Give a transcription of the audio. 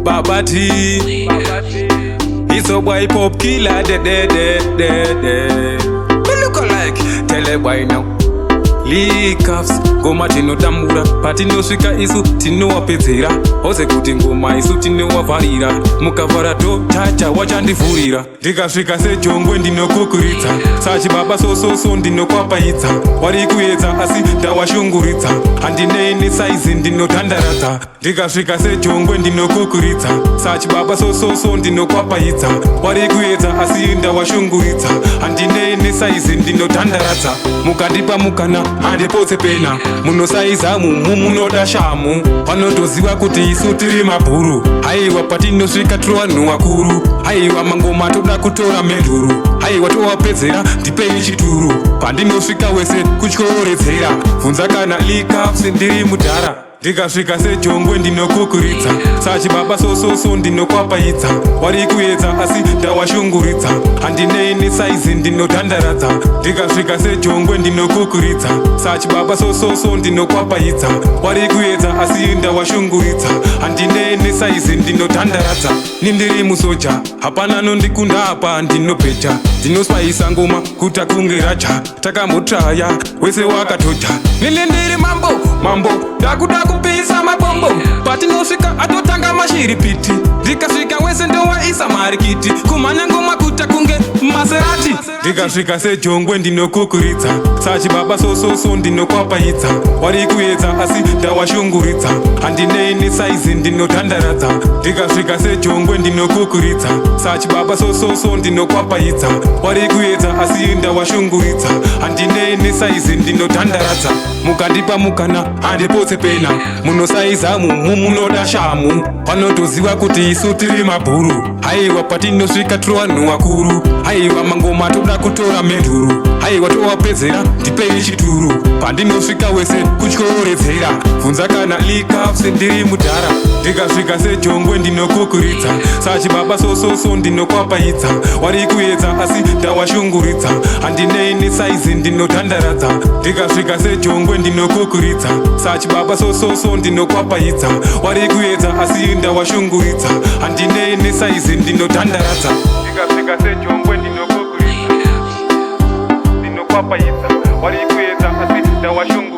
Babati. He's a boy pop killer, de. We look alike, tell a boy now. Likafs, ngoma tinotambura patinosvika isu tinowapedzera ose kuti ngoma isu tinowavarira mukavhara totacha wachandivhurira ndikasvika sejongwe ndinokukuridza sachibaba sososo ndinokwapaidza wari kuedza asi ndawashunguridza handinei nesaizi ndinodhandaradza ndikasvika sejongwe ndinokukuridza sachibaba sososo ndinokwapaidza wari kuedza asi ndawashunguridza handinei nesaizi ndinodhandaradza mukandipa mukana handipotse pena munosaiza mumu munoda shamu panotoziva kuti isu tiri mabhuru haiwa patinosvika tiri vanhu vakuru haiwa mangoma toda kutora menduru haiwa towapedzera ndipei chituru pandinosvika wese kutyoredzera bvunza kana Likafs ndiri mudhara ndikasvika sejongwe ndinokukuridza sachibaba sososo ndinokwapaidza wari kuedza asi ndawashunguridza handinei nesaizi ndinodhandaradza ndikasvika sejongwe ndinokukuridza sachibaba sososo ndinokwapaidza wari kuedza asi ndawashunguridza handinei nesaizi ndinodhandaradza nindiri musoja hapana nondikunda apa ndinopeta ndinospaisa ngoma kuta kunge raja takambotraya wese wakatoja nini ndiri mambo ndakuda kupisa mabombo patinosvika atotanga mashiripiti ndikasvika wese ndowaisa marikiti kumhanya ngoma kuta kunge maserati ndikasvika sejongwe ndinokukuridza sachibaba sososo ndinokwapaidza wari kuedza asi ndawashunguridza handinei nesaizi ndinodhandaradza ndikasvika sejongwe ndinokukuridza sachibaba sososo ndinokwapaidza wari kuedza asi ndawashunguridza handinei nesaizi ndinodhandaradza mukandipa mukana handipotse pena munosaiza mumu munoda shamu panotoziva kuti isu tiri mabhuru haiwa patinosvika tiri vanhu vakuru haiwa mangoma toda kutora menduru haiwa towapedzera ndipei chituru pandinosvika wese kutyoredzera bvunza kana Likafs ndiri mudhara ndikasvika sejongwe ndinokukuridza sachibaba sososo ndinokwapaidza wari kuedza asi ndawashunguridza handinei nesaizi ndinodhandaradza ndikasvika sejongwe ndinokukuridza sachibaba sososo ndinokwapaidza wari kuedza asi ndawashunguridza handinei nesaizi ndinodhandaradza ndikasvika sejongwe ndinokukuridza ndinokwapaidza wari kuedza asi ndawashunguridza